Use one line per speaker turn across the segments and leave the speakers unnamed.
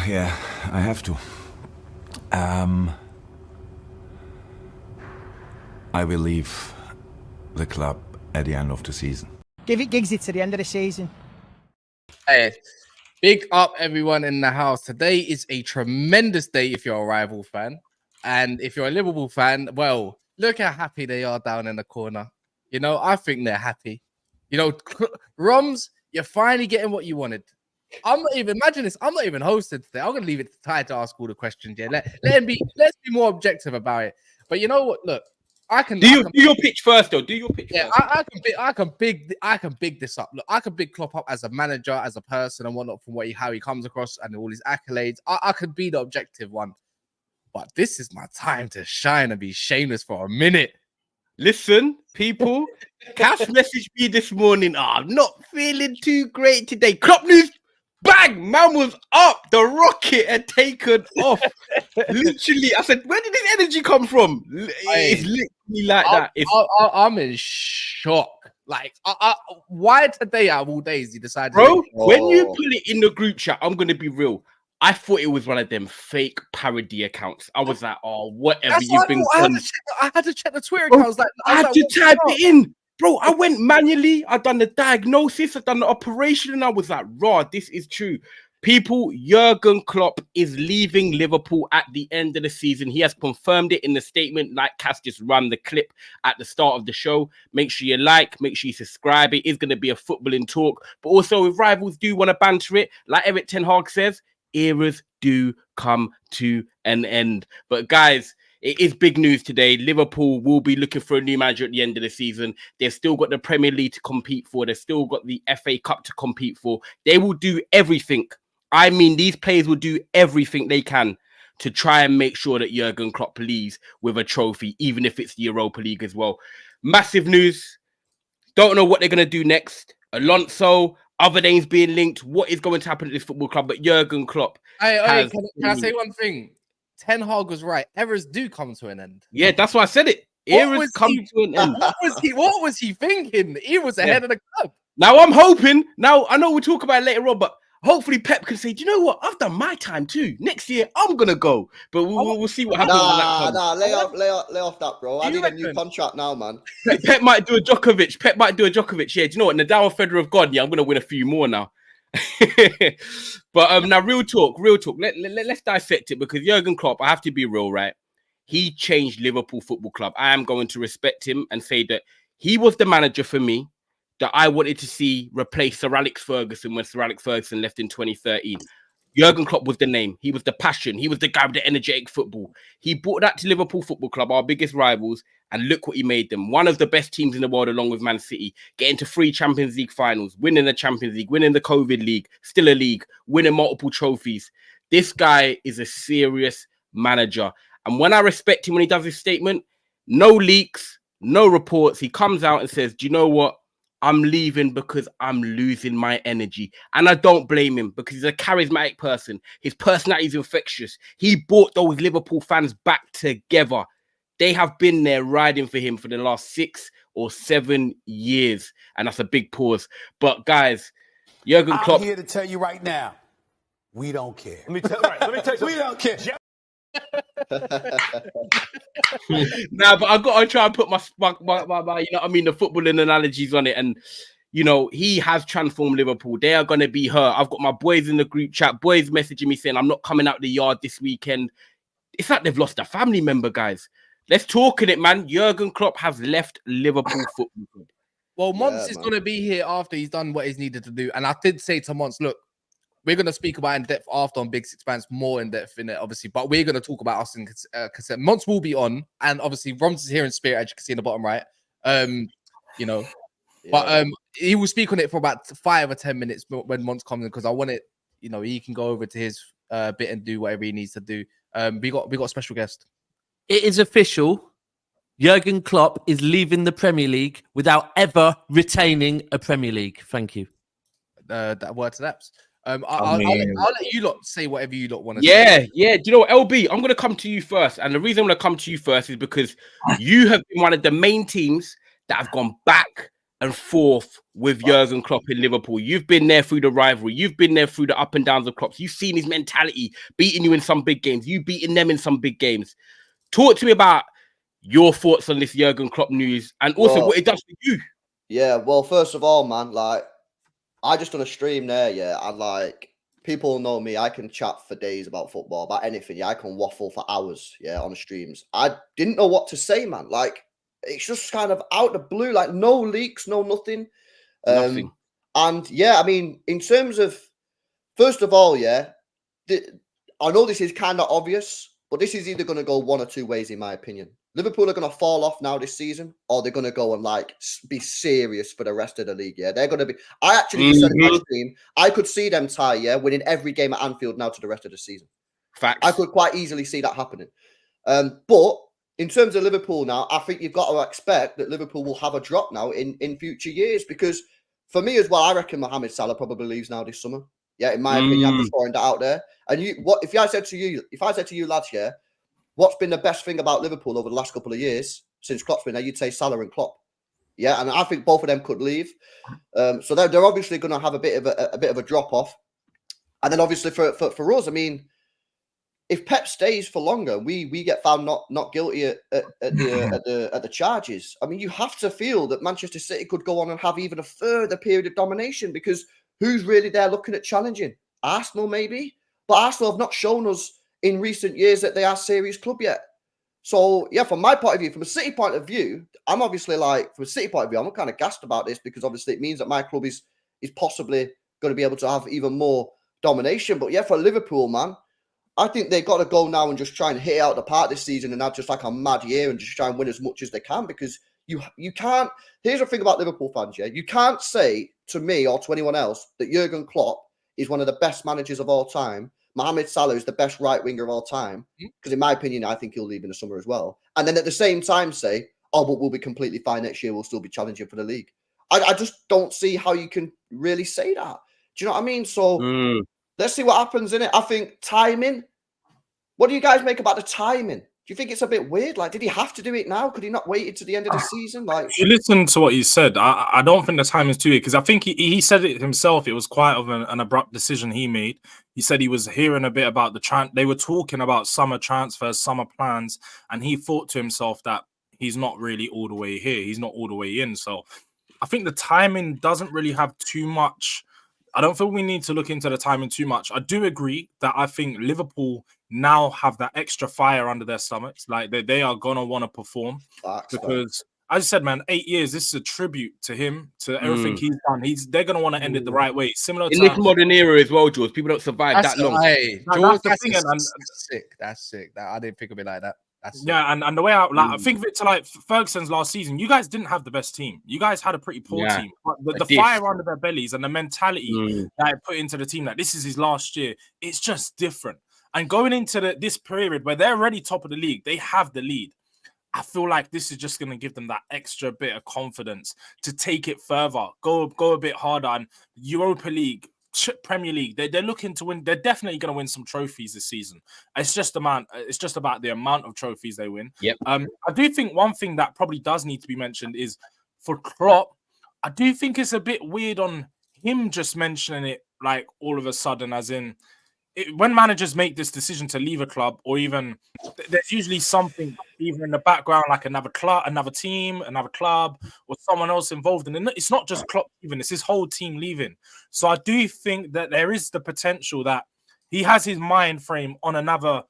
Yeah, I have to. I will leave the club at the end of the season.
Give it Giggsy to the end of the season.
Hey, big up everyone in the house. Today is a tremendous day if you're a rival fan. And if you're a Liverpool fan, well, look how happy they are down in the corner. You know, I think they're happy. You know, Roms, you're finally getting what you wanted. I'm not even imagine this. I'm not even hosting today. I'm gonna leave it to Ty to ask all the questions. Yeah, let's be more objective about it. But you know what? Look, I can
do your pitch first, though. Do your pitch.
Yeah,
first.
I can big this up. Look, I can big Klopp up as a manager, as a person, and whatnot from how he comes across and all his accolades. I could be the objective one, but this is my time to shine and be shameless for a minute.
Listen, people, Cass messaged me this morning. I'm not feeling too great today. Klopp news. Bang! Man was up. The rocket had taken off. Literally, I said, where did this energy come from? It's literally like that.
I'm in shock. Like, why today out of all days you decided?
Bro, when you put it in the group chat, I'm going to be real. I thought it was one of them fake parody accounts. I was like, oh, whatever you've been done.
I had to check the Twitter account.
I had to type it in. Bro, I went manually. I done the diagnosis. I done the operation. And I was like, raw, this is true. People, Jurgen Klopp is leaving Liverpool at the end of the season. He has confirmed it in the statement, like Cass just ran the clip at the start of the show. Make sure you like, make sure you subscribe. It is going to be a footballing talk. But also, if rivals do want to banter it, like Eric Ten Hag says, eras do come to an end. But guys, it is big news today. Liverpool will be looking for a new manager at the end of the season. They've still got the Premier League to compete for. They've still got the FA Cup to compete for. They will do everything. I mean, these players will do everything they can to try and make sure that Jurgen Klopp leaves with a trophy, even if it's the Europa League as well. Massive news. Don't know what they're going to do next. Alonso, other names being linked. What is going to happen at this football club? But Jurgen Klopp.
Can I say one thing? Ten Hag was right. Eras do come to an end.
Yeah, that's why I said it. Eras come to an end.
What was he thinking? He was ahead of the club.
Now I'm hoping. Now I know we'll talk about it later on, but hopefully Pep can say, do you know what? I've done my time too. Next year I'm gonna go. But we'll see what happens.
Lay off that, bro. I need a new contract now, man.
Pep might do a Djokovic. Yeah, do you know what? Nadal and Federer have gone. Yeah, I'm gonna win a few more now. But now real talk. Let's dissect it, because Jurgen Klopp, I have to be real, right? He changed Liverpool Football Club. I am going to respect him and say that he was the manager for me that I wanted to see replace Sir Alex Ferguson when Sir Alex Ferguson left in 2013. Jurgen Klopp was the name. He was the passion. He was the guy with the energetic football. He brought that to Liverpool Football Club, our biggest rivals, and look what he made them. One of the best teams in the world, along with Man City, getting to 3 Champions League finals, winning the Champions League, winning the COVID League, still a league, winning multiple trophies. This guy is a serious manager. And when I respect him when he does his statement, no leaks, no reports. He comes out and says, do you know what? I'm leaving because I'm losing my energy. And I don't blame him, because he's a charismatic person. His personality is infectious. He brought those Liverpool fans back together. They have been there riding for him for the last 6 or 7 years. And that's a big pause. But guys, Jurgen Klopp.
I'm here to tell you right now, we don't care.
Let me tell you,
we don't care.
Nah, but I gotta try and put my you know what I mean, the footballing analogies on it. And you know, he has transformed Liverpool. They are gonna be hurt. I've got my boys in the group chat, boys messaging me saying I'm not coming out the yard this weekend. It's like they've lost a family member, guys. Let's talk in it, man. Jurgen Klopp has left Liverpool Football Club.
Well, Monts is gonna be here after he's done what he's needed to do. And I did say to Monts, look, we're going to speak about in depth after on Big Six Bands, more in depth in it, obviously. But we're going to talk about us in consent. Monts will be on, and obviously Roms is here in spirit, as you can see in the bottom right. You know, but he will speak on it for about 5 or 10 minutes when Monts comes in, because I want it. You know, he can go over to his bit and do whatever he needs to do. We got a special guest.
It is official.
Jurgen Klopp is leaving the Premier League without ever retaining a Premier League. Thank you.
That word to that. I'll let you lot say whatever you lot want to say.
Yeah. Do you know what, LB? I'm going to come to you first. And the reason I'm going to come to you first is because you have been one of the main teams that have gone back and forth with Jurgen Klopp in Liverpool. You've been there through the rivalry. You've been there through the up and downs of Klopp. You've seen his mentality, beating you in some big games. You beating them in some big games. Talk to me about your thoughts on this Jurgen Klopp news and also what it does for you.
Yeah, well, first of all, man, like, I just done a stream there, yeah, and like, people know me, I can chat for days about football, about anything, yeah, I can waffle for hours, yeah, on the streams. I didn't know what to say, man, like, it's just kind of out the blue, like, no leaks, no nothing.
Nothing.
And, yeah, I mean, in terms of, first of all, yeah, I know this is kind of obvious, but this is either going to go one or two ways, in my opinion. Liverpool are going to fall off now this season, or they're going to go and like be serious for the rest of the league. Yeah, they're going to be. I actually said in my stream, I could see them tie, yeah, winning every game at Anfield now to the rest of the season.
Facts.
I could quite easily see that happening. But in terms of Liverpool now, I think you've got to expect that Liverpool will have a drop now in future years, because for me as well, I reckon Mohamed Salah probably leaves now this summer. Yeah, in my opinion, I'm just throwing that out there. And if I said to you, lads, yeah, what's been the best thing about Liverpool over the last couple of years since Klopp's been there? You'd say Salah and Klopp. Yeah, and I think both of them could leave. So they're obviously going to have a bit of a drop off. And then obviously for us, I mean, if Pep stays for longer, we get found not guilty at the charges. I mean, you have to feel that Manchester City could go on and have even a further period of domination, because who's really there looking at challenging? Arsenal maybe, but Arsenal have not shown us in recent years that they are a serious club yet. So, yeah, from my point of view, from a City point of view, I'm obviously like, from a City point of view, I'm kind of gassed about this, because obviously it means that my club is possibly going to be able to have even more domination. But yeah, for Liverpool, man, I think they've got to go now and just try and hit out the park this season and have just like a mad year and just try and win as much as they can, because you can't. Here's the thing about Liverpool fans, yeah, you can't say to me or to anyone else that Jurgen Klopp is one of the best managers of all time. Mohamed Salah is the best right winger of all time, because in my opinion, I think he'll leave in the summer as well. And then at the same time say, oh, but we'll be completely fine next year. We'll still be challenging for the league. I just don't see how you can really say that. Do you know what I mean? So let's see what happens in it. I think timing. What do you guys make about the timing? Do you think it's a bit weird? Like, did he have to do it now? Could he not wait until the end of the season? Like,
if you listen to what he said, I don't think the time is too weird, because I think he said it himself. It was quite of an abrupt decision he made. He said he was hearing a bit about they were talking about summer transfers, summer plans, and he thought to himself that he's not really all the way here. He's not all the way in. So I think the timing doesn't really have too much. I don't think we need to look into the timing too much. I do agree that I think Liverpool now have that extra fire under their stomachs. Like they are going to want to perform, because as I said, man, 8 years, this is a tribute to him, to everything he's done. They're going to want to end it the right way. Similar
in
to
this modern era as well, George. People don't survive that long.
George, that's sick. That's sick. I didn't think of it like that.
And the way I think of it to like Ferguson's last season, you guys didn't have the best team. You guys had a pretty poor team. But the fire under their bellies and the mentality that it put into the team, that this is his last year, it's just different. And going into this period where they're already top of the league, they have the lead. I feel like this is just going to give them that extra bit of confidence to take it further, go a bit harder. And Europa League, Premier League, they're looking to win. They're definitely going to win some trophies this season. It's just about the amount of trophies they win.
Yep.
I do think one thing that probably does need to be mentioned is for Klopp. I do think it's a bit weird on him just mentioning it like all of a sudden, as in when managers make this decision to leave a club, or even there's usually something either in the background, like another club, another team, another club, or someone else involved. And it's not just Klopp leaving, it's his whole team leaving. So I do think that there is the potential that he has his mind frame on another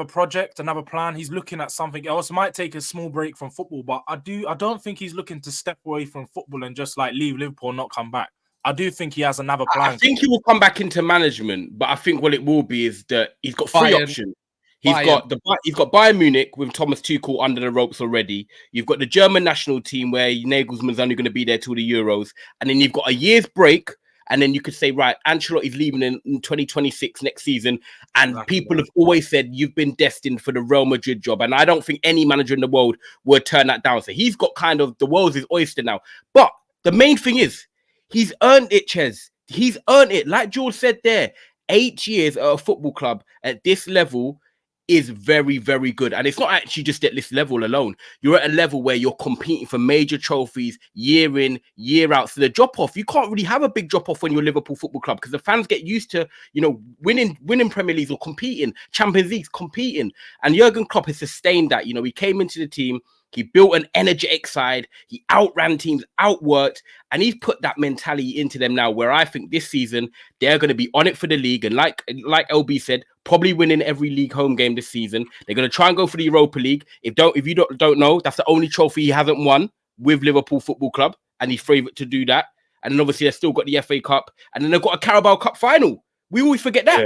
project, another plan. He's looking at something else. Might take a small break from football, but I don't think he's looking to step away from football and just like leave Liverpool and not come back. I do think he has another plan.
I think he will come back into management, but I think what it will be is that he's got three options. He's got Bayern Munich with Thomas Tuchel under the ropes already. You've got the German national team where Nagelsmann's only going to be there till the Euros, and then you've got a year's break, and then you could say, right, Ancelotti's leaving in 2026 next season, and
Exactly.
people have always said you've been destined for the Real Madrid job, and I don't think any manager in the world would turn that down. So he's got kind of the world's his oyster now. But the main thing is, he's earned it, Ches. He's earned it. Like George said there, 8 years at a football club at this level is very, very good. And it's not actually just at this level alone. You're at a level where you're competing for major trophies year in, year out. So the drop-off, you can't really have a big drop-off when you're a Liverpool Football Club, because the fans get used to, you know, winning Premier Leagues or competing, Champions Leagues, competing. And Jurgen Klopp has sustained that. You know, he came into the team, he built an energetic side, he outran teams, outworked, and he's put that mentality into them now, where I think this season they're going to be on it for the league. And like LB said, probably winning every league home game this season. They're going to try and go for the Europa League. If you don't know, that's the only trophy he hasn't won with Liverpool Football Club, and he's favourite to do that. And then obviously they've still got the FA Cup, and then they've got a Carabao Cup final. We always forget that.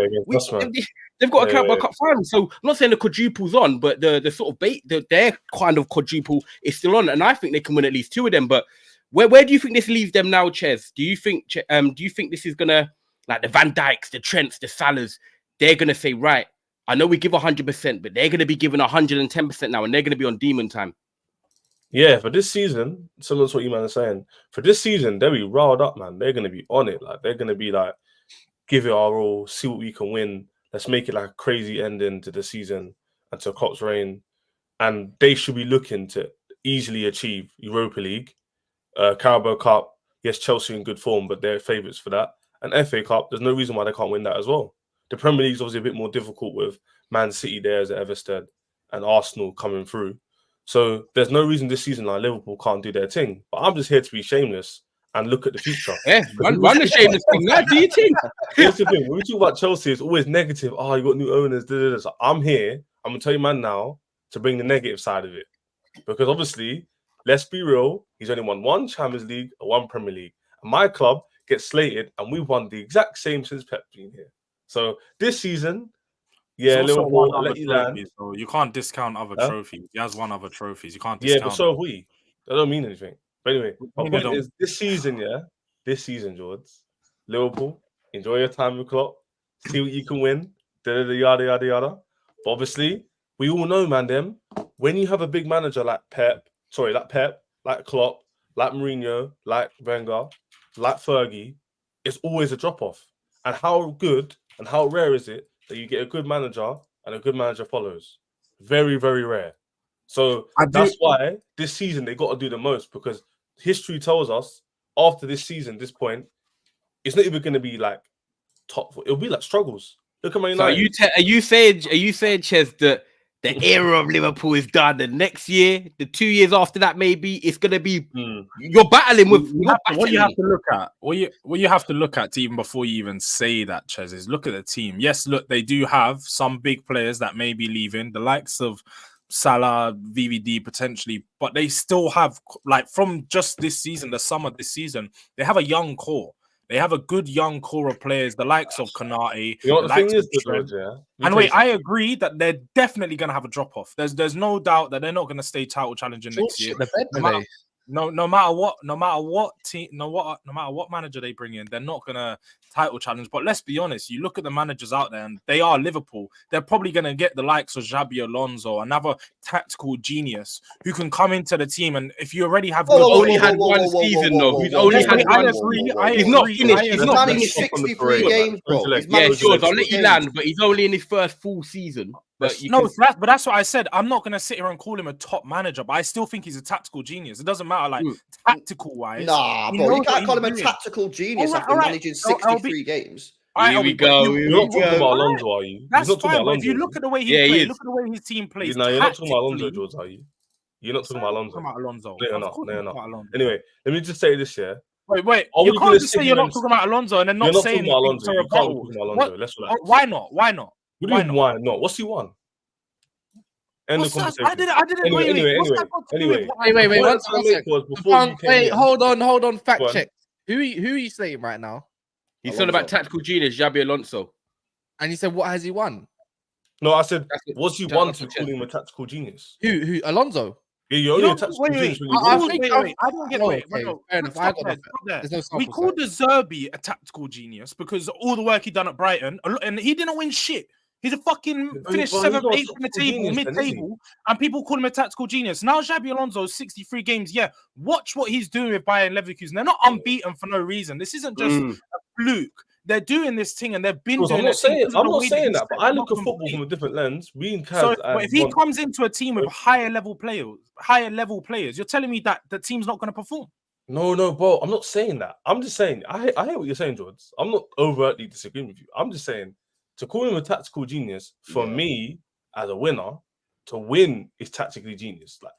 They've got a Carabao Cup final. So I'm not saying the quadruple's on, but the sort of their kind of quadruple is still on. And I think they can win at least 2 of them. But where do you think this leaves them now, Ches? Do you think this is gonna, like the Van Dijks, the Trents, the Salahs, they're gonna say, right, I know we give 100%, but they're gonna be given 110% now, and they're gonna be on demon time?
Yeah, for this season, similar to what you man are saying, for this season, they'll be riled up, man. They're gonna be on it. Like, they're gonna be like, give it our all, see what we can win. Let's make it like a crazy ending to the season and to Klopp's reign. And they should be looking to easily achieve Europa League, Carabao Cup. Yes, Chelsea in good form, but they're favourites for that. And FA Cup, there's no reason why they can't win that as well. The Premier League is obviously a bit more difficult with Man City there as at Everstead and Arsenal coming through. So there's no reason this season like Liverpool can't do their thing. But I'm just here to be shameless and look at the future.
Yeah, run the shameless thing. Now, do you think?
Here's the thing. When we talk about Chelsea, it's always negative. Oh, you got new owners. So I'm here. I'm going to tell you, man, now to bring the negative side of it. Because obviously, let's be real, he's only won 1 Champions League and 1 Premier League. And my club gets slated, and we've won the exact same since Pep's been here. So this season, yeah, Liverpool, I'll let you land.
So you can't discount other trophies. He has won other trophies. You can't discount.
Yeah, but so have we. That don't mean anything. But anyway, my point is this season, George, Liverpool, enjoy your time with Klopp, see what you can win, yada, yada, yada. But obviously, we all know, man, when you have a big manager like Pep, like Klopp, like Mourinho, like Wenger, like Fergie, it's always a drop-off. And how good and how rare is it that you get a good manager and a good manager follows? Very, very rare. So that's why this season they got to do the most, because history tells us after this season, this point, it's not even going to be like top. It'll be like struggles. Look at Man United.
So are you saying, Ches, that the era of Liverpool is done? The next year, the 2 years after that, maybe it's going to be you're battling with.
What you have to look at, what you have to look at even before you even say that, Ches, is look at the team. Yes, look, they do have some big players that may be leaving, the likes of Salah, VVD potentially, but they still have, like, from just this season, the summer this season, they have a young core. They have a good young core of players, the likes of Konate.
You know what the thing is, George,
and wait, I agree that they're definitely going to have a drop off. There's no doubt that they're not going to stay title challenging next year. No matter what manager they bring in, they're not gonna title challenge. But let's be honest, you look at the managers out there, and they are Liverpool. They're probably gonna get the likes of Xabi Alonso, another tactical genius who can come into the team. And if you already have,
he's only had one season though. He's only had one. He's not finished. He's not finished
63 games, bro.
Yeah, George, I'll let you land, but he's only in his first full season.
But that's what I said. I'm not gonna sit here and call him a top manager, but I still think he's a tactical genius. It doesn't matter, like tactical wise.
Nah, bro, you can't call him a tactical genius after managing 63 games.
Here we go.
You're not talking about Alonso, are you?
That's fine. But if you look at the way he plays, look at the way his team plays.
No, you're not talking about Alonso, George, are you? You're not talking about Alonso. No, you're not. Anyway, let me just say this here.
Wait. You can't just say you're not talking about Alonso and then not saying
anything to rebuttal.
Why not?
Why not? What's he won? End the conversation.
I didn't.
Wait. Wait, hold on. Fact check. Who are you slating right now?
He's talking about tactical genius, Xabi Alonso.
And you said, what has he won?
No, I said, was he won to call him a tactical genius?
Who? Alonso?
Yeah, you're only a tactical genius when you
I
lose.
think I don't get it.
Okay,
No,
fair enough.
stop there, stop there.
There's no
We
sample
called the Xabi a tactical genius because all the work he done at Brighton, and he didn't win shit. He's a fucking finished
Well, he's
7th,
not a
8th in the
tactical
table,
genius then, is he?
mid-table, and people call him a tactical genius. Now Xabi Alonso, 63 games. Yeah, watch what he's doing with Bayern Leverkusen. They're not unbeaten for no reason. This isn't just a fluke. They're doing this thing, and they've been doing this.
I'm not saying that, but I look at football from a different lens.
So, but if he comes into a team with higher level players, you're telling me that the team's not going to perform?
No, bro. I'm not saying that. I'm just saying I hear what you're saying, George. I'm not overtly disagreeing with you. I'm just saying to call him a tactical genius for me as a winner, to win is tactically genius. Like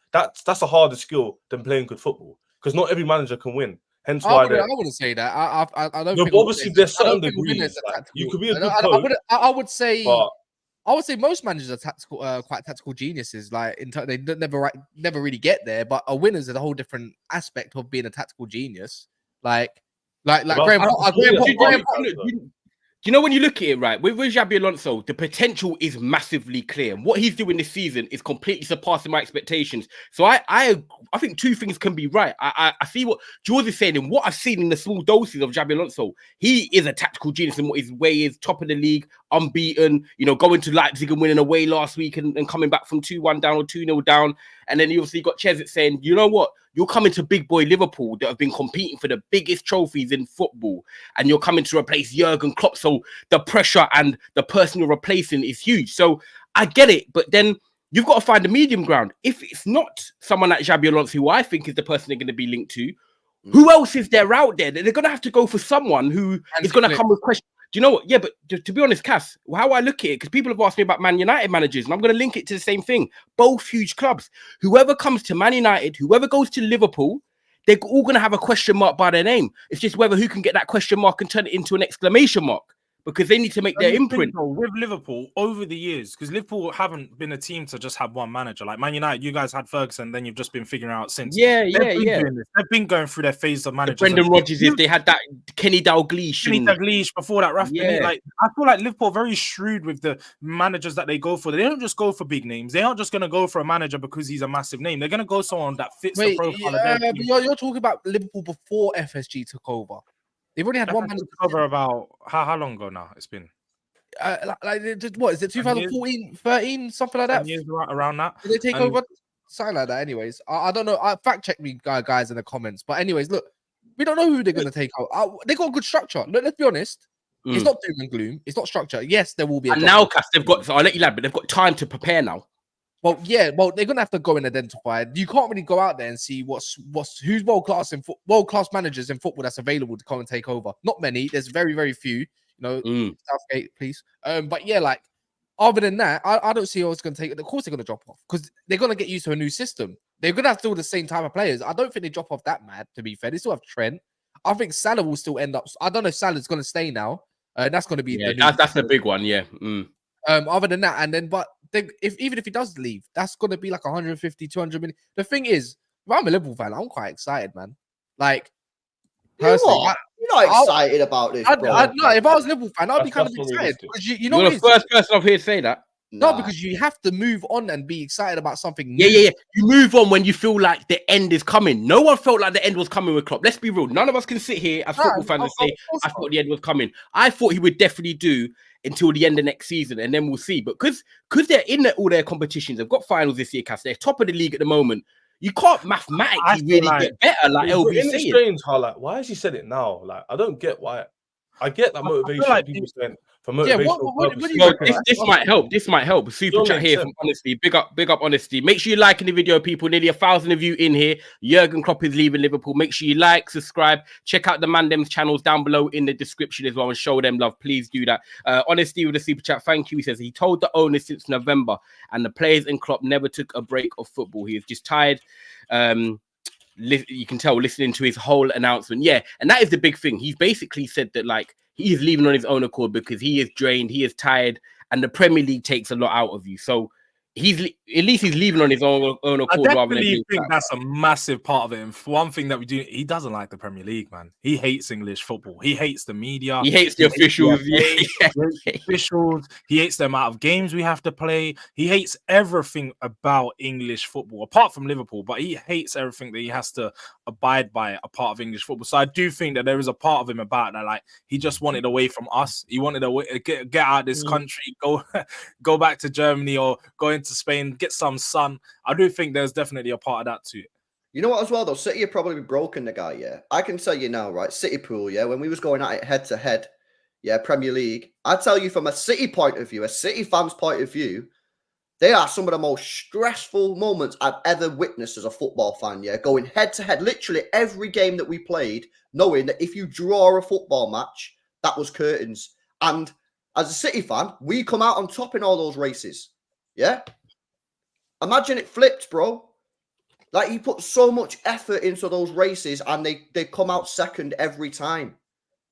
that's a harder skill than playing good football because not every manager can win. Hence why
I wouldn't say that. I don't.
No,
think
but obviously there's certain degrees. Like, you could be a good coach.
I would say.
But
I would say most managers are tactical, quite tactical geniuses. Like they never really get there. But a winner is a whole different aspect of being a tactical genius. Like Graham.
Do you know when you look at it, right? With Xabi Alonso, the potential is massively clear. And what he's doing this season is completely surpassing my expectations. So I think two things can be right. I see what George is saying, and what I've seen in the small doses of Xabi Alonso. He is a tactical genius in what his way is, top of the league, unbeaten, going to Leipzig and winning away last week and coming back from 2-1 down or 2-0 down. And then you obviously got Chesney saying, you know what? You're coming to big boy Liverpool that have been competing for the biggest trophies in football, and you're coming to replace Jurgen Klopp. So the pressure and the person you're replacing is huge. So I get it, but then you've got to find a medium ground. If it's not someone like Xabi Alonso, who I think is the person they're going to be linked to, who else is there out there? They're going to have to go for someone who is going to come with questions. Do you know what? Yeah, but to be honest, Cass, how I look at it, because people have asked me about Man United managers, and I'm going to link it to the same thing. Both huge clubs. Whoever comes to Man United, whoever goes to Liverpool, they're all going to have a question mark by their name. It's just whether who can get that question mark and turn it into an exclamation mark, because they need to make their imprint.
With Liverpool over the years, because Liverpool haven't been a team to just have one manager. Like Man United, you guys had Ferguson, then you've just been figuring out since. They've been going through their phase of managers.
Brendan Rodgers, if they had that Kenny Dalglish,
before that, like I feel like Liverpool are very shrewd with the managers that they go for. They don't just go for big names. They aren't just going to go for a manager because he's a massive name. They're going to go someone that fits the profile of their team.
But you're talking about Liverpool before FSG took over. They've already had one manager
over about how long ago now? It's been
what is it? 2014, 13, something like that.
Years around that.
Did they take over? Something like that. Anyways, I don't know. Fact check me, guys, in the comments. But anyways, look, we don't know who they're going to take out. They got a good structure. Let's be honest. It's not doom and gloom. It's not structure. Yes, there will be.
And now, Cass, they've got. So I'll let you land, but they've got time to prepare now.
Well, yeah. Well, they're gonna have to go and identify. You can't really go out there and see who's world class managers in football that's available to come and take over. Not many. There's very, very few. Southgate, please. But yeah, like other than that, I don't see what's gonna take. Of course, they're gonna drop off because they're gonna get used to a new system. They're gonna have to do the same type of players. I don't think they drop off that mad. To be fair, they still have Trent. I think Salah will still end up. I don't know if Salah's gonna stay now. That's gonna be
that's the big one. Yeah.
Other than that, and then even if he does leave, that's gonna be like 150, 200 million. The thing is, if I'm a Liverpool fan, I'm quite excited, man. Like, personally,
you're not excited about this, bro.
No, if I was a Liverpool fan, I'd be kind of excited because you know
you're the first person I've heard say that.
No, because you have to move on and be excited about something new.
Yeah. You move on when you feel like the end is coming. No one felt like the end was coming with Klopp. Let's be real. None of us can sit here as football fans and say, I thought the end was coming. I thought he would definitely do until the end of next season, and then we'll see. But because they're in all their competitions, they've got finals this year, Cass. They're top of the league at the moment. You can't mathematically really get better, like LB saying.
It's strange how, like, why has he said it now? Like, I don't get why. I get that motivation. Like people saying for motivational purposes.
This might help. This might help. Super chat here from Honesty. Big up, Honesty. Make sure you like in the video, people. Nearly 1,000 of you in here. Jurgen Klopp is leaving Liverpool. Make sure you like, subscribe, check out the Mandem's channels down below in the description as well, and show them love. Please do that. Honesty with a super chat. Thank you. He says he told the owners since November, and the players and Klopp never took a break of football. He is just tired. You can tell listening to his whole announcement. Yeah, and that is the big thing. He's basically said that, like, he is leaving on his own accord because he is drained, he is tired, and the Premier League takes a lot out of you. So at least he's leaving on his own
I
accord rather than
definitely
being
think
sacked.
that's a massive part of it. And for one thing that we do, he doesn't like the Premier League, man. He hates English football. He hates the media.
He hates the officials.
He hates the officials. He hates the amount of games we have to play. He hates everything about English football, apart from Liverpool. But he hates everything that he has to abide by, a part of English football. So I do think that there is a part of him about that. Like, he just wanted away from us. He wanted to get out of this country, go back to Germany or go into Spain, get some sun. I do think there's definitely a part of that too.
You know what, as well, though? City have probably broken the guy, yeah? I can tell you now, right? City pool, yeah? When we was going at it head-to-head, yeah, Premier League, I tell you from a City point of view, a City fan's point of view, they are some of the most stressful moments I've ever witnessed as a football fan, yeah? Going head-to-head, literally every game that we played, knowing that if you draw a football match, that was curtains. And as a City fan, we come out on top in all those races, yeah? Imagine it flipped, bro. Like, he put so much effort into those races and they come out second every time.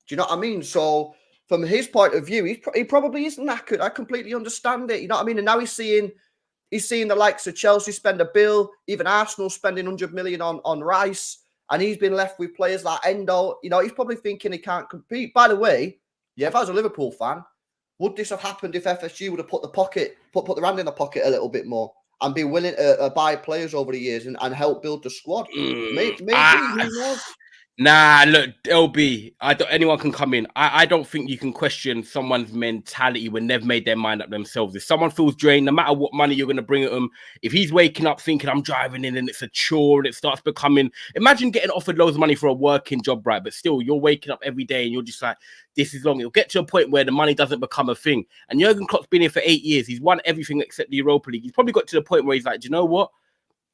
Do you know what I mean? So, from his point of view, he probably is knackered. I completely understand it. You know what I mean? And now he's seeing the likes of Chelsea spend a bill, even Arsenal spending 100 million on Rice, and he's been left with players like Endo. You know, he's probably thinking he can't compete. By the way, yeah, if I was a Liverpool fan, would this have happened if FSG would have put the hand in the pocket a little bit more and be willing to buy players over the years and help build the squad? Maybe who knows?
Nah, look, LB, anyone can come in. I don't think you can question someone's mentality when they've made their mind up themselves. If someone feels drained, no matter what money you're going to bring at them, if he's waking up thinking, I'm driving in and it's a chore and it starts becoming... Imagine getting offered loads of money for a working job, right? But still, you're waking up every day and you're just like, this is long. It'll get to a point where the money doesn't become a thing. And Jurgen Klopp's been here for 8 years. He's won everything except the Europa League. He's probably got to the point where he's like, do you know what?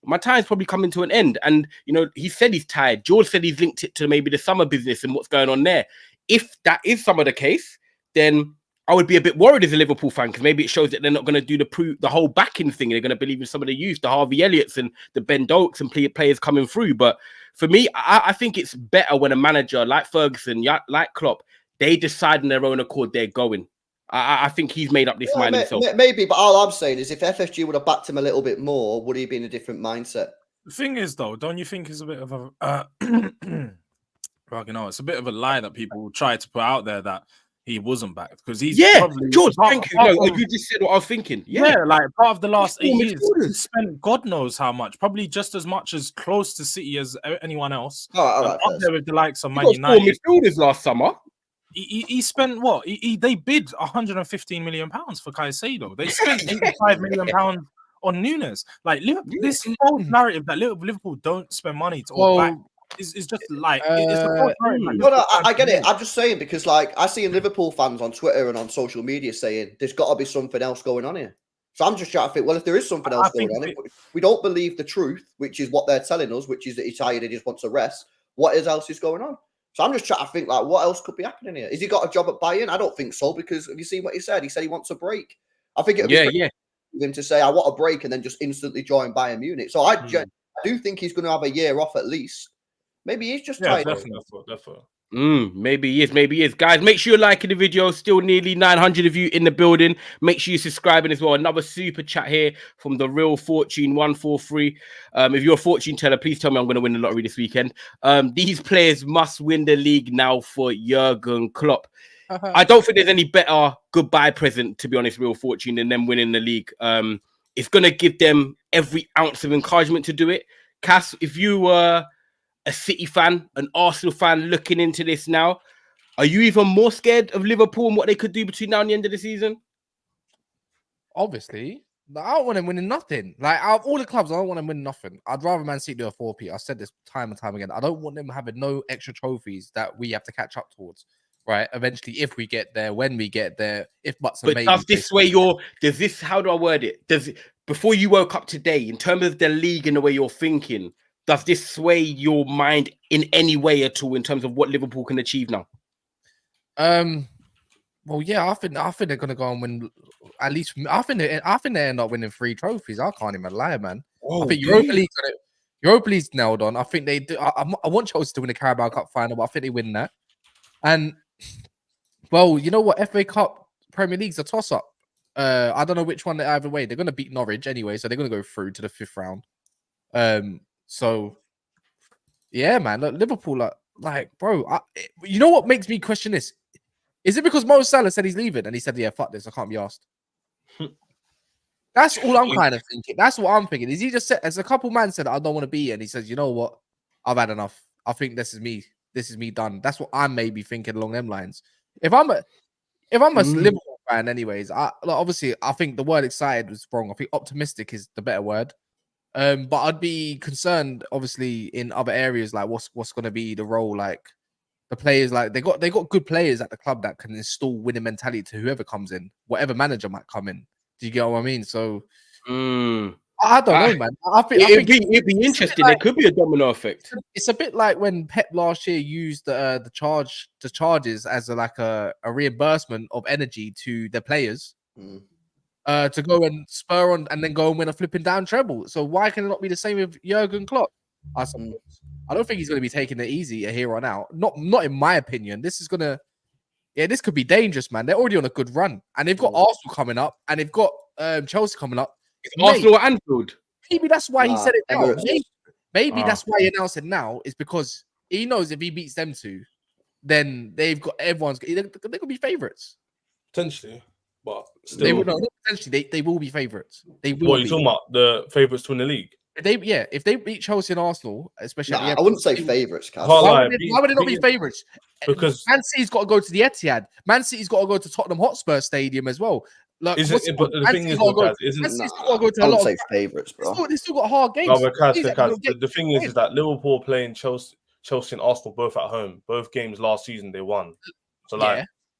My time's probably coming to an end. And, you know, he said he's tired. George said he's linked it to maybe the summer business and what's going on there. If that is some of the case, then I would be a bit worried as a Liverpool fan, because maybe it shows that they're not going to do the whole backing thing. They're going to believe in some of the youth, the Harvey Elliots and the Ben Dokes and players coming through. But for me, I think it's better when a manager like Ferguson, like Klopp, they decide on their own accord they're going. I think he's made up this mind himself.
Maybe, but all I'm saying is if FSG would have backed him a little bit more, would he be in a different mindset?
The thing is, though, don't you think it's a bit of a... it's a bit of a lie that people try to put out there that he wasn't backed, because he's probably...
George, thank you. No, you just said what I was thinking.
Yeah, like part of the last 8 years, he spent God knows how much, probably just as much as close to City as anyone else.
All right,
up there with the likes of Man
United.
United.
Midfielders last summer.
He spent what? They bid 115 million pounds for Caicedo. They spent 85 million pounds on Nunes. Like, this whole narrative that Liverpool don't spend money to back is just like it's a false narrative.
No, I get it. I'm just saying, because like I see Liverpool fans on Twitter and on social media saying there's got to be something else going on here. So I'm just trying to think, well, if there is something else going on, if we don't believe the truth, which is what they're telling us, which is that he's tired and he just wants a rest, what else is going on? So I'm just trying to think, like, what else could be happening here? Has he got a job at Bayern? I don't think so, because have you seen what he said? He said he wants a break. I think it would be for him to say, I want a break, and then just instantly join Bayern Munich. So I do think he's going to have a year off at least. Maybe he's just tired.
Definitely.
Maybe he is. Guys, make sure you're liking the video. Still nearly 900 of you in the building. Make sure you're subscribing as well. Another super chat here from the Real Fortune 143. If you're a fortune teller, please tell me I'm going to win the lottery this weekend. These players must win the league now for Jurgen Klopp. I don't think there's any better goodbye present, to be honest, Real Fortune, than them winning the league. It's going to give them every ounce of encouragement to do it. Cass, if you were a City fan, an Arsenal fan looking into this now, are you even more scared of Liverpool and what they could do between now and the end of the season?
Obviously. I don't want them winning nothing. Like, out of all the clubs, I don't want them winning nothing. I'd rather Man City do a 4P. I've said this time and time again. I don't want them having no extra trophies that we have to catch up towards, right? Eventually, if we get there, when we get there, if buts and maybes.
Does this way how do I word it? Before you woke up today, in terms of the league and the way you're thinking, does this sway your mind in any way at all in terms of what Liverpool can achieve now?
Well, yeah, I think they're gonna go and win at least. I think they end up winning 3 trophies. I can't even lie, man. I think Europa League's nailed on. I think they do. I want Chelsea to win the Carabao Cup final, but I think they win that. And well, you know what? FA Cup, Premier League's a toss up. I don't know which one. Either way, they're gonna beat Norwich anyway, so they're gonna go through to the 5th round. So yeah, man, look, Liverpool, like, bro, you know what makes me question this? Is it because Mo Salah said he's leaving and he said, "Yeah, fuck this, I can't be asked." That's all I'm kind of thinking. That's what I'm thinking. Is he just said, as a couple man said, "I don't want to be here," and he says, "You know what? I've had enough. I think this is me. This is me done." That's what I'm maybe thinking along them lines. If I'm a Liverpool fan, anyways, obviously I think the word excited was wrong. I think optimistic is the better word. But I'd be concerned, obviously, in other areas, like what's going to be the role, like the players, like they got good players at the club that can install winning mentality to whoever comes in, whatever manager might come in. Do you get what I mean? So I don't know, man. I think
it'd be interesting. There could be a domino effect.
It's a bit like when Pep last year used the charges as a reimbursement of energy to the players. To go and spur on and then go and win a flipping down treble. So why can it not be the same with Jurgen Klopp? I suppose. I don't think he's going to be taking it easy here on out. Not in my opinion. This could be dangerous, man. They're already on a good run, and they've got Arsenal coming up, and they've got Chelsea coming up.
Arsenal at Anfield.
Maybe that's why he said it now. Maybe that's why he announced it now. Is because he knows if he beats them two, then they're gonna be favourites.
Potentially. But still,
they will be favourites. They will.
What are you talking about? The favourites to win the league?
If they beat Chelsea and Arsenal, especially,
I wouldn't say favourites.
Why would it not be favourites?
Because
Man City's got to go to the Etihad. Man City's got to go to Tottenham Hotspur Stadium as well. Like,
but the thing is,
I wouldn't say favourites, bro.
They still got hard games.
No, the thing is that Liverpool playing Chelsea and Arsenal both at home. Both games last season they won. So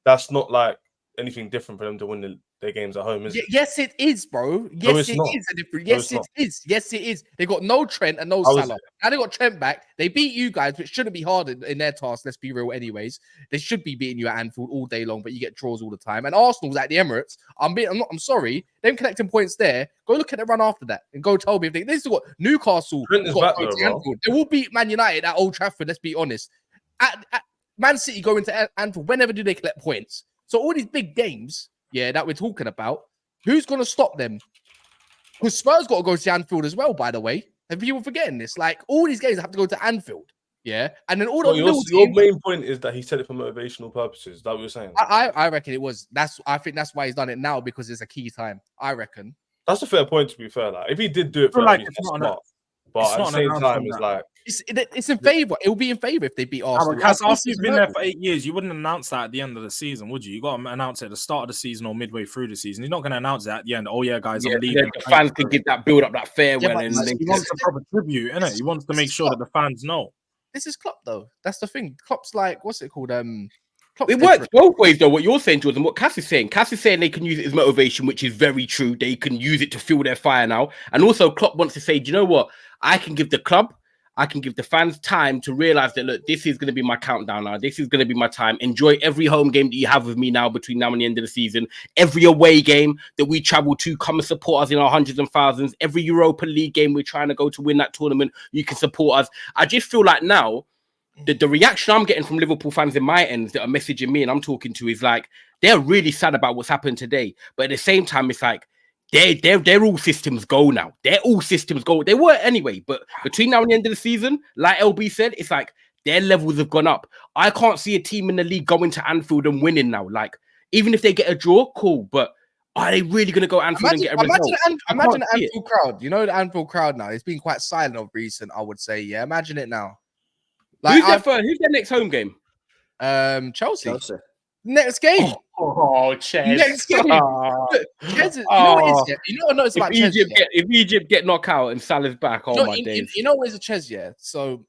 that's not like anything different for them to win their games at home, is it?
Yes, it is, bro. Yes, it is a different. Yes, it is. Yes, it is. They got no Trent and no Salah. Now they got Trent back. They beat you guys, which shouldn't be hard in their task. Let's be real, anyways. They should be beating you at Anfield all day long, but you get draws all the time. And Arsenal's at the Emirates. I'm sorry. Them collecting points there. Go look at the run after that and go tell me if they still got Newcastle. They will beat Man United at Old Trafford. Let's be honest. At Man City going to Anfield. Whenever do they collect points? So all these big games, that we're talking about, who's going to stop them? Because Spurs got to go to Anfield as well, by the way. And people forgetting this. Like, all these games have to go to Anfield. Yeah. And then all the
your main point is that he said it for motivational purposes. Is that what you're saying?
I reckon it was. I think that's why he's done it now, because it's a key time. I reckon.
That's a fair point, to be fair. Like, if he did do it for a reason, that's smart. But at the same time, it's like...
It's in favour. It will be in favour if they beat Arsenal.
After you've been there for 8 years, you wouldn't announce that at the end of the season, would you? You got to announce it at the start of the season or midway through the season. You're not going to announce it at the end. Oh, yeah, guys, I'm leaving.
The fans can get that build up, that farewell.
And he wants a proper tribute, innit? He wants to make sure that the fans know.
This is Klopp, though. That's the thing. Klopp's like, what's it called?
It works both ways, though. What you're saying, Jordan, what Cass is saying they can use it as motivation, which is very true. They can use it to fuel their fire now. And also, Klopp wants to say, do you know what? I can give the club, I can give the fans time to realize that, look, this is going to be my countdown now. This is going to be my time. Enjoy every home game that you have with me now between now and the end of the season. Every away game that we travel to, come and support us in our hundreds and thousands. Every Europa League game we're trying to go to win that tournament, you can support us. I just feel like now, the reaction I'm getting from Liverpool fans in my ends that are messaging me and I'm talking to is like, they're really sad about what's happened today. But at the same time, it's like, they're all systems go now. They're all systems go. They were anyway, but between now and the end of the season, like LB said, it's like their levels have gone up. I can't see a team in the league going to Anfield and winning now. Like, even if they get a draw, cool, but are they really going to go Anfield and get a result?
Imagine the Anfield crowd. You know the Anfield crowd now. It's been quite silent of recent, I would say. Yeah, imagine it now.
Like, who's their next home game?
Chelsea. Next game.
Ches.
Next game. Ches, you know what it is? You know what I noticed about Ches?
If Egypt get knocked out and Salah's back, my days.
You know what is a Ches, yeah? So,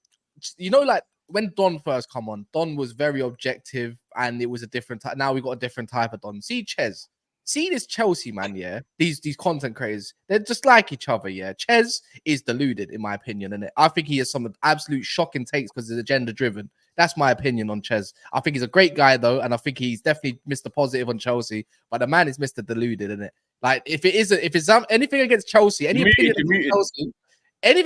you know, like when Don first come on, Don was very objective and it was a different type. Now we got a different type of Don. See Ches. See this Chelsea, man, yeah? These content creators, they're just like each other, yeah? Ches is deluded, in my opinion, and I think he has some absolute shocking takes because it's agenda-driven. That's my opinion on Ches. I think he's a great guy, though, and I think he's definitely Mr. Positive on Chelsea, but the man is Mr. Deluded, isn't it? Like, if it's anything against Chelsea, anything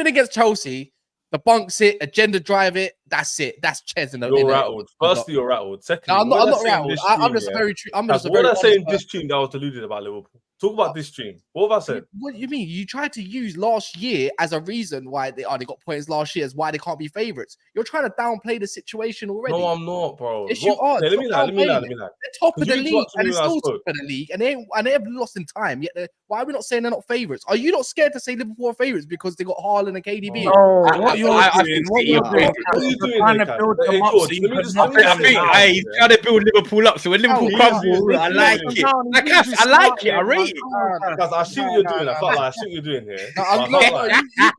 against Chelsea, the bunks it, agenda drive it, that's it. That's Ches.
You're rattled. Firstly, you're rattled. Secondly,
no, I'm not rattled. I'm just very true.
What I say in this tune that was deluded about Liverpool. Talk about this team. What have I said?
What do you mean? You tried to use last year as a reason why they got points last year, as why they can't be favourites. You're trying to downplay the situation already.
No, I'm not, bro.
Yes, you are.
Okay, let me know.
They're top of the
you
league,
interrupted
and
me
they're
when I
still top
spoke.
of the league, and they haven't lost in time yet. Why are we not saying they're not favourites? Are you not scared to say Liverpool are favourites because they got Haaland and KDB?
No,
I
what you're
think
doing,
City
you're
are favourites.
What are you doing
trying
there,
to
Kat?
build
Hey,
them up
George,
so you
let me
can
just-
knock
let me
them
just say
down.
this.
He's trying to build Liverpool up. So when Liverpool
yeah.
crumble, I like it. Like, Cass, I like it. I rate it.
Guys, I see what you're doing. I felt like I see what you're doing here.
No,
But I
no,
felt
no,
like-
you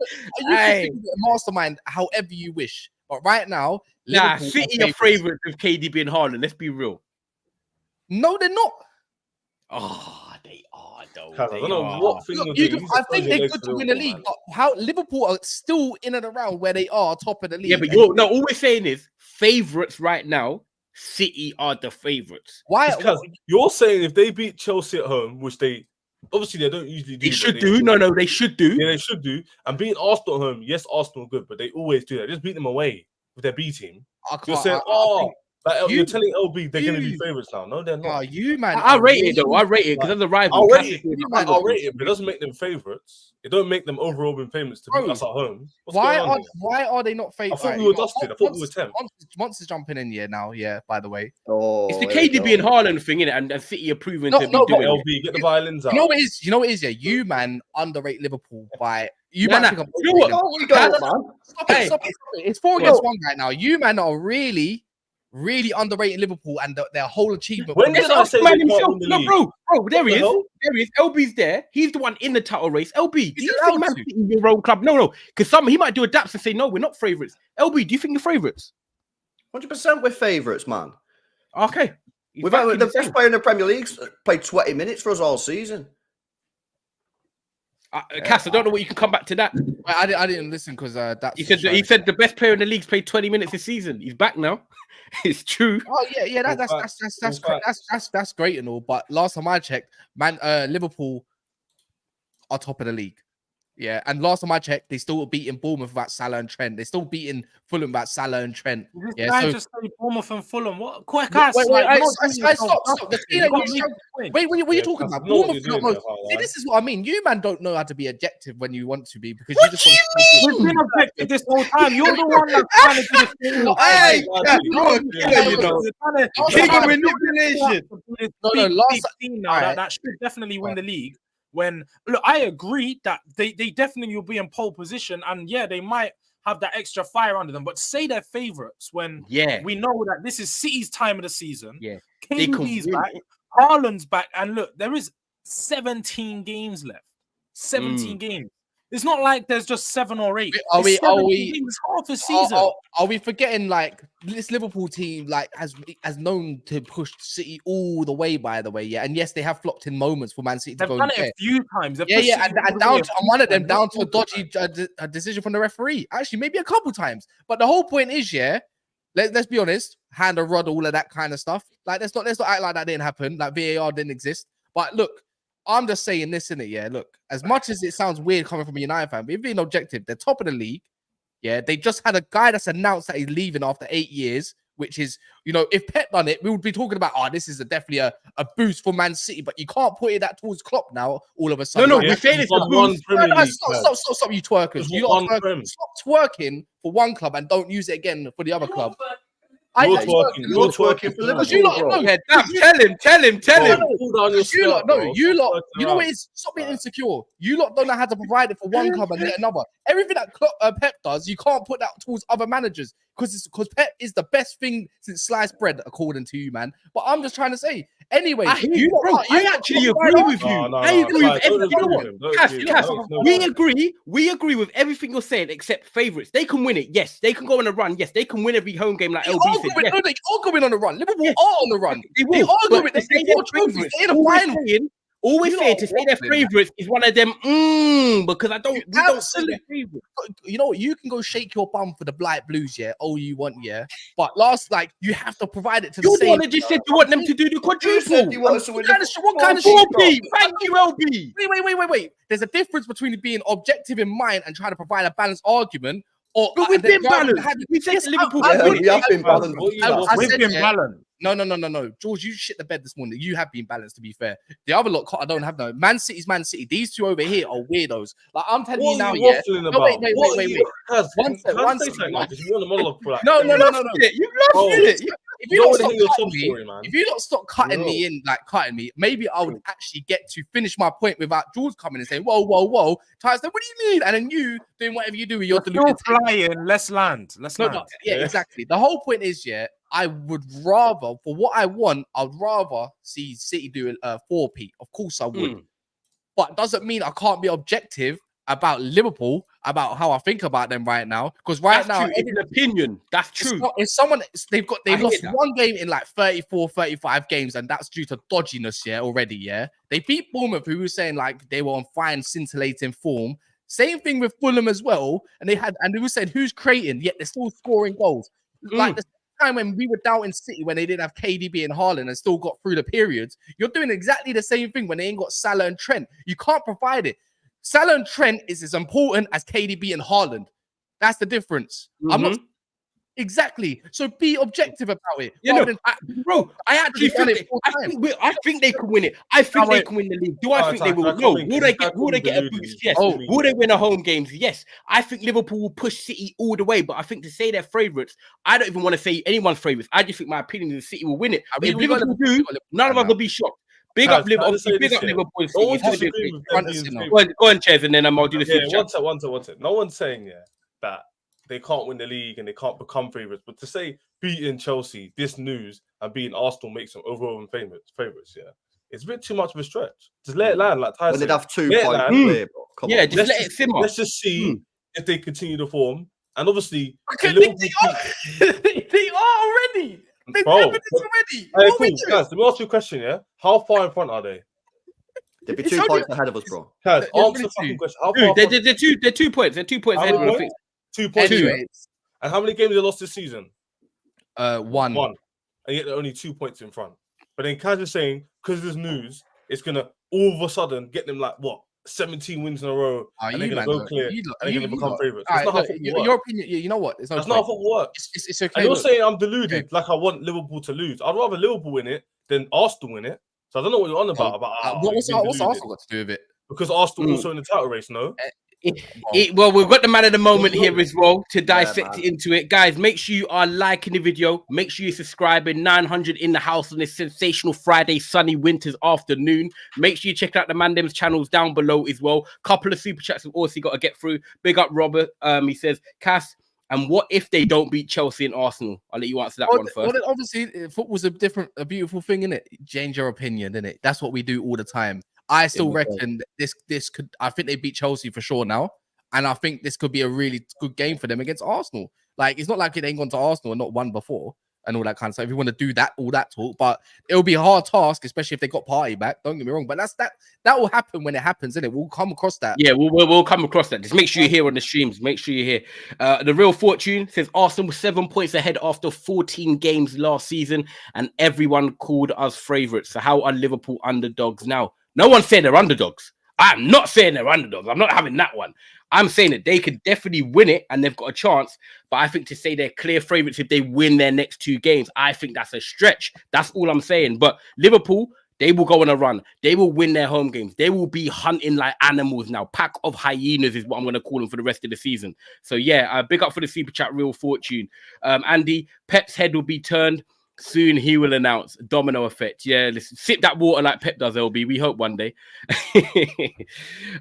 can
Hey.
think of it, mastermind however you wish, but right now,
Nah,
Liverpool
City are favourites with KDB and Haaland. Let's be real.
No, they're not.
Oh, they are though.
Guys, I
They
don't know
are.
what thing
Look,
you're
you
doing.
can,
You
I
just
think
close your
they're
legs
good
to
to win the
Liverpool,
league,
man.
but how Liverpool are still in and around where they are, top of the league.
Yeah, but
and
all we're saying is favourites right now. City are the favourites.
why?
Because you're saying if they beat Chelsea at home, which they obviously they don't usually do,
They
but
should do. No, they should do.
Yeah, they should do. And beating Arsenal at home, yes, Arsenal are good, but they always do that. Just beat them away with their B team.
I
You're
can't.
saying,
you-
you're telling LB they're going to be
you-
favourites now. No, they're not.
you man,
I
are
rate it
really-
though. I rate it because as a rival,
I'll
Cass
rate
is
it.
doing the
I'll
underdog.
rate it, but it doesn't make them favourites. It don't make them overall favourites to beat
Bro,
us at home. What's
Why
going on
are
here?
why are they not
I
favourites?
thought we were dusted. I thought we were 10th.
Monts is jumping in here now. Yeah, by the way.
Oh,
It's the
here we
KDB and
go.
Haaland thing, innit? And City are proving to be
No, but
doing it.
LB, get the violins out.
You know what it is? You know what it is? Yeah, you man underrate Liverpool by you.
Nah,
might
nah.
think I'm
You know what?
No, we don't, man.
Stop it,
Hey.
stop it. It's 4 against 1 right now. You man are really underrating Liverpool and their whole achievement.
When
Yes,
did I say
man
they can't
himself.
win the
No,
league?
bro, there he
the
is.
hell?
There he is. LB's there. He's the one in the title race. LB, do you
allowed
think Man
to.
City is your own club? No, because he might do adapts and say no, we're not favourites. LB, do you think you're favourites?
100% we're favourites, man.
Okay. He's
We've
back
had
in
the
the
best
thing.
player in the Premier League's played 20 minutes for us all season.
Cass, I don't know what you can come back to that.
I didn't listen because that's
He said the best player in the league's played 20 minutes this season. He's back now. It's true.
Oh yeah, that's great and all. But last time I checked, Liverpool are top of the league. Yeah, and last time I checked, they still beating Bournemouth without Salah and Trent. They still beating Fulham without Salah and Trent.
This
Yeah,
guy
so
just say Bournemouth and Fulham. What? Quick
Wait,
ass.
wait,
like,
wait,
you're not doing yourself
stop. The
justice.
thing
You
that
gotta
you
make
show-
a point.
Wait, what are you
Yeah,
talking
Cass,
about?
I know what
Bournemouth,
you're doing
no,
there, Fowler.
see, this is what I mean. You man don't know how to be objective when you want to be because
What
you just want
We've been objective this whole time. You're the one that's trying to do the thing.
Hey,
King of
manipulation.
last
now
Alright.
that should definitely win the league. When look, I agree that they definitely will be in pole position, and yeah, they might have that extra fire under them. But say they're favourites when we know that this is City's time of the season.
Yeah, they can
KDB's
win
back,
it.
Haaland's back, and look, there is 17 games left. 17 games. It's not like there's just 7 or 8.
Are we-
It's 17 games, half a season.
Are we forgetting like this Liverpool team like has known to push City all the way? By the way, yeah, and yes, they have flopped in moments for Man City to
They've
go.
done
and
it a few times. They've
Yeah,
pushed
yeah,
City
and
all the
down
way
to,
a
and
few
one of them
times,
down
not
to a
all the
dodgy
time.
decision from the referee. Actually, maybe a couple times. But the whole point is, yeah, let's be honest, hand a rod, all of that kind of stuff. Like let's not act like that didn't happen. Like VAR didn't exist. But look, I'm just saying this, innit? Yeah, look, as much as it sounds weird coming from a United fan, but if being objective, they're top of the league. Yeah, they just had a guy that's announced that he's leaving after 8 years, which is, you know, if Pep done it, we would be talking about, this is definitely a boost for Man City, but you can't put it that towards Klopp now, all of a sudden.
No,
Like,
we're saying it's a
One
boost.
Premier
no,
League,
stop, you twerkers.
Just
You
one
got
Prem.
stop twerking for one club and don't use it again for the other club.
You're
I
twerking. You're twerking for
Because you lot
Liverpool,
know.
Yeah, tell him.
Pull down your
You lot
skirt,
know,
bro.
you
Stop
lot,
twerking
you know what
around.
it is? Stop being insecure. You lot don't know how to provide it for one club and get another. Everything that Pep does, you can't put that towards other managers because Pep is the best thing since sliced bread, according to you, man. But I'm just trying to say, anyway,
I actually agree with you. I agree with everything. You know what? Cass, we agree with everything you're saying except favourites. They can win it. Yes, they can go on a run. Yes, they can win every home game like LB said. Yes.
They are going on the run. Liverpool are on the run.
They
They
will.
are
But
going.
to say
They're
they're
trophies. They're in the
All we're
final.
saying- All we're
You
saying
lot
to
are
say they're
waffling, man.
favourites is one of them. Because we don't say they're favourites.
You know what? You can go shake your bum for the Blight Blues, yeah, all you want, yeah. But you have to provide it to the
You're the
same.
one that just said you want them to do the
You
quadruple.
said you want us to win
What kind of
Four
shit?
P. Thank you, LB.
Wait. There's a difference between being objective in mind and trying to provide a balanced argument, Or
But we've been balanced. We said
yes,
Liverpool.
we have been balanced.
We've been balanced.
No. George, you shit the bed this morning. You have been balanced, to be fair. The other lot, I don't have no. Man City's Man City. These two over here are weirdos. Like, I'm telling you now, yeah.
No,
Wait.
One second. Because you want a monologue for that.
No.
You loved it.
If you don't stop cutting me, if you don't stop cutting me in, like cutting me, maybe I would actually get to finish my point without George coming and saying, whoa. Tyson, what do you mean? And then you doing whatever you do with your
still flying, let's land.
Yeah, exactly. The whole point is, yeah, I would rather, for what I want, I'd rather see City do a 4P. Of course I would. But doesn't mean I can't be objective about Liverpool, about how I think about them right now. Because right now,
it's an opinion. That's true.
They've lost one game in like 34, 35 games, and that's due to dodginess, already, They beat Bournemouth, who was saying like they were on fine, scintillating form. Same thing with Fulham as well. And they were saying who's creating, yet they're still scoring goals. Like the time when we were doubting City when they didn't have KDB and Haaland and still got through the periods, you're doing exactly the same thing when they ain't got Salah and Trent. You can't provide it. Salah and Trent is as important as KDB and Haaland. That's the difference. I'm not exactly. So be objective about it.
I think they can win it. I think they can win the league. Do I think they will? No. Will they get a boost? Yes. Will they win a home games? Yes. I think Liverpool will push City all the way. But I think to say they're favourites, I don't even want to say anyone's favourites. I just think my opinion is City will win it. If Liverpool do, none of us will be shocked. Big up Liverpool. Liverpool. Go on, Ches, and then I'll do the super chat.
One sec. No one's saying that they can't win the league and they can't become favourites. But to say beating Chelsea, this news, and beating Arsenal makes them overall favourites, it's a bit too much of a stretch. Just let it land, like Tyson.
When they'd have 2 points clear,
just let it simmer.
Let's just see if they continue to form. And obviously,
they are already. They've evidence already.
Hey, cool. Guys, let me ask you a question, How far in front are they?
They'd be 2 points ahead of us, bro.
Guys, answer the fucking question. How far
they're 2 points. They're 2 points ahead of us.
2 points.
Anyway.
And how many games they lost this season?
1.
And yet they're only 2 points in front. But then Kaz is saying, because of this news, it's going to all of a sudden get them like, 17 wins in a row, and they're going to go clear, and they're going to become favourites. That's not how football works.
Your opinion, you know what? That's
not how football works.
It's okay.
And you're saying I'm deluded, like I want Liverpool to lose. I'd rather Liverpool win it than Arsenal win it. So I don't know what you're on about.
What's Arsenal got to do with it?
Because Arsenal also in the title race, no?
Well, we've got the man of the moment here as well to dissect it into it. Guys, make sure you are liking the video. Make sure you're subscribing. 900 in the house on this sensational Friday, sunny winter's afternoon. Make sure you check out the Mandem's channels down below as well. Couple of super chats we've also got to get through. Big up Robert. He says, Cass, and what if they don't beat Chelsea and Arsenal? I'll let you answer that one first.
Well, obviously, football's a beautiful thing, isn't it? Change your opinion, isn't it? That's what we do all the time. I still reckon this could. I think they beat Chelsea for sure now, and I think this could be a really good game for them against Arsenal. Like, it's not like it ain't gone to Arsenal and not won before and all that kind of stuff. If you want to do that, all that talk, but it'll be a hard task, especially if they got Party back. Don't get me wrong, but that will happen when it happens, isn't it? We'll come across that.
Yeah, we'll come across that. Just make sure you're here on the streams. Make sure you're here. The Real Fortune says Arsenal was 7 points ahead after 14 games last season, and everyone called us favourites. So how are Liverpool underdogs now? No one's saying they're underdogs. I'm not saying they're underdogs. I'm not having that one. I'm saying that they could definitely win it and they've got a chance. But I think to say they're clear favourites if they win their next 2 games, I think that's a stretch. That's all I'm saying. But Liverpool, they will go on a run. They will win their home games. They will be hunting like animals now. Pack of hyenas is what I'm going to call them for the rest of the season. So yeah, big up for the super chat, Real Fortune. Andy, Pep's head will be turned. Soon he will announce domino effect. Yeah, listen, sip that water like Pep does, LB. We hope one day.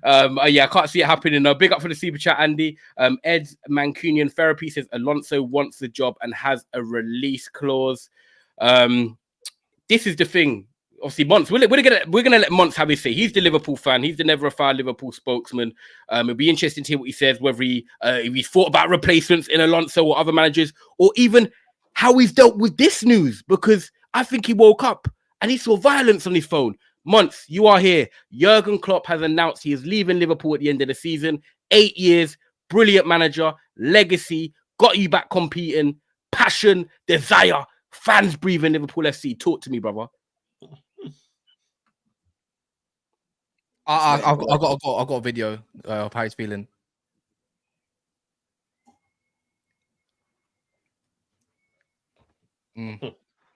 I can't see it happening. No, big up for the super chat, Andy. Ed's Mancunian therapy says Alonso wants the job and has a release clause. This is the thing. Obviously, Monts. We're gonna let Monts have his say. He's the Liverpool fan. He's the never a fire Liverpool spokesman. It'll be interesting to hear what he says. Whether if he's thought about replacements in Alonso or other managers, or even how he's dealt with this news, because I think he woke up and he saw violence on his phone. Months, you are here. Jurgen Klopp has announced he is leaving Liverpool at the end of the season. 8 years, brilliant manager, legacy, got you back competing, passion, desire, fans breathing Liverpool FC. Talk to me, brother.
I got a video of how he's feeling.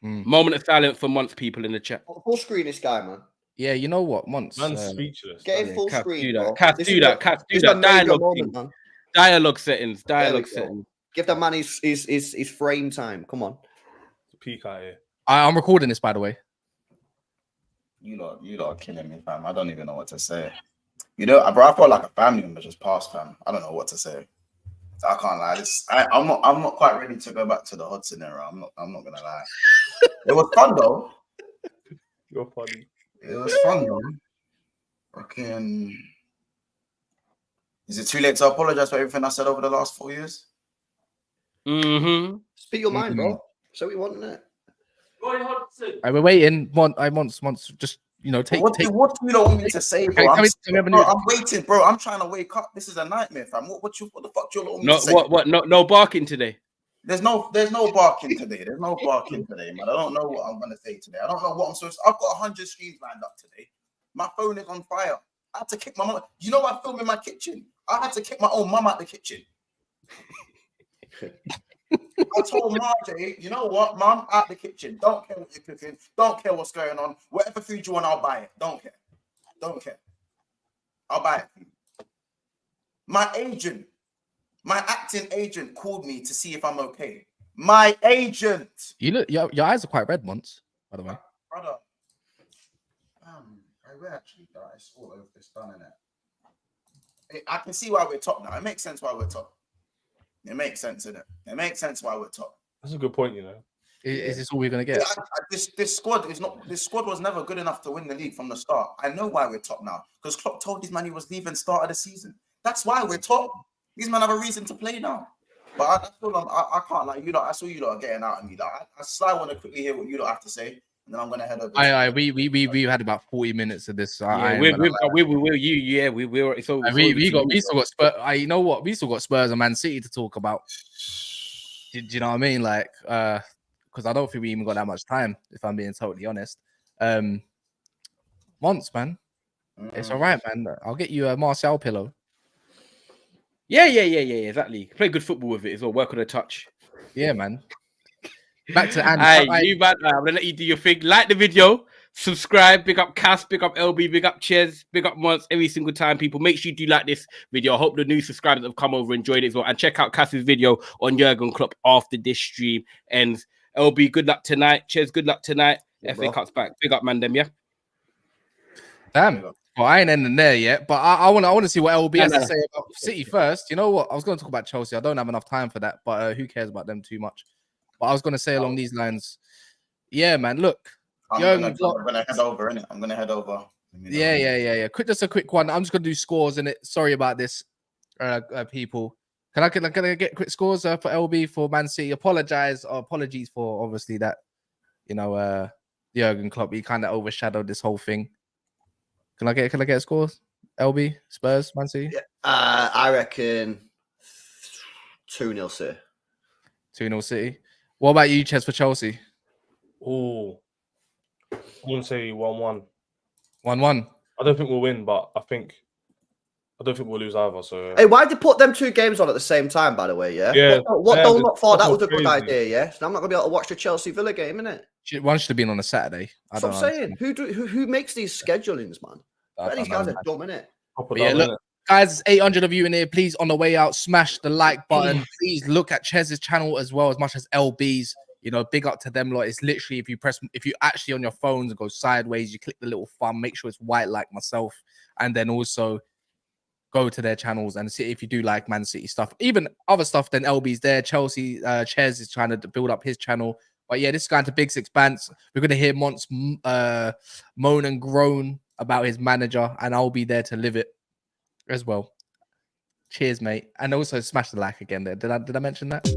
Moment of silence for Monts people in the chat.
Full screen this guy, man.
Yeah, you know what, Monts.
Man's speechless.
Get him full
Cass,
screen,
do
bro.
that. Cass,
This
do
is
that.
a-
Cass, do
this is a
that.
major
Dialogue
moment,
thing.
man.
Dialogue settings.
There we
Dialogue
go.
settings.
Give that man his frame time. Come on.
Peak out here.
I'm recording this, by the way.
You lot are killing me, fam. I don't even know what to say. You know, bro, I felt like a family member just passed, fam. I don't know what to say. So I can't lie. I'm not quite ready to go back to the Hudson era. I'm not gonna lie. It was fun though.
You're funny.
It was fun though. Fucking. Is it too late to apologize for everything I said over the last 4 years?
Speak your mind, bro. So we want it.
We're waiting. Monts, just take.
What do you want me to say, bro? I'm waiting, bro. I'm trying to wake up. This is a nightmare, fam. What the fuck do you want me to say?
No barking today.
There's no barking today. There's no barking today, man. I don't know what I'm gonna say today. I don't know what I'm supposed to. I've got 100 streams lined up today. My phone is on fire. I had to kick my mom. You know I film in my kitchen. I had to kick my own mum out the kitchen. I told Marjay, you know what, mum, out the kitchen. Don't care what you're cooking. Don't care what's going on. Whatever food you want, I'll buy it. Don't care. Don't care. I'll buy it for you. My agent, my acting agent called me to see if I'm okay. My agent.
You look, your eyes are quite red, Monts, by the way.
Brother. We're actually it's all over this done, innit? I can see why we're top now. It makes sense why we're top. It makes sense, innit? It makes sense why we're top.
That's a good point, you know.
Is this all we're gonna get?
This squad is not. This squad was never good enough to win the league from the start. I know why we're top now because Klopp told these man he was leaving start of the season. That's why we're top. These men have a reason to play now. But I can't like you lot. I saw you lot getting out of me. Like, I want to quickly hear what you lot have to say, and then I'm gonna head over.
We had about 40 minutes of this.
We still
got Spurs. You know what? We still got Spurs and Man City to talk about. Do you know what I mean? Like, because I don't think we even got that much time. If I'm being totally honest. Monts, man, it's all right, man. I'll get you a Martial pillow.
Yeah, exactly. Play good football with it as well. Work on the touch.
Yeah, man. Back to Andy.
I'm gonna let you do your thing. Like the video, subscribe, big up Cass, big up LB, big up Ches, big up Monts every single time, people. Make sure you do like this video. I hope the new subscribers have come over, enjoyed it as well. And check out Cass's video on Jurgen Klopp after this stream ends. LB, good luck tonight. Ches, good luck tonight.
Yeah,
FA Cup's back. Big up, man, them, yeah?
Damn. Well, I ain't ending there yet, but I want to see what LB has to say about City first. You know what? I was going to talk about Chelsea. I don't have enough time for that, but who cares about them too much? But I was going to say along these lines, yeah, man. Look,
I'm gonna head over, innit? I'm gonna head over.
Yeah. Just a quick one. I'm just gonna do scores in it. Sorry about this, people. Can I get quick scores for LB for Man City? Apologies for obviously that. Jurgen Klopp, he kind of overshadowed this whole thing. Can I get scores? LB, Spurs, Man City.
Yeah. I reckon 2-0 City.
2-0 City. What about you, Ches, for Chelsea?
Oh, I'm gonna say 1-1.
1-1.
I don't think we'll win, but I don't think we'll lose either. So
Hey, why'd you put them two games on at the same time, by the way? Yeah. What don't not thought that was a good idea, yeah? So I'm not gonna be able to watch the Chelsea Villa game, innit?
One should have been on a Saturday.
That's what I'm saying. Who makes these schedulings, man? These guys are dumb, innit?
Look, guys, 800 of you in here. Please, on the way out, smash the like button. Please look at Chez's channel as well, as much as LB's. Big up to them lot. It's literally if you actually on your phones and go sideways, you click the little thumb, make sure it's white like myself, and then also go to their channels and see if you do like Man City stuff, even other stuff than LB's there. Chelsea, Ches is trying to build up his channel. But yeah, this is going to Big Expanse. We're going to hear Monts moan and groan about his manager, and I'll be there to live it as well. Cheers, mate. And also smash the like again there. Did I mention that?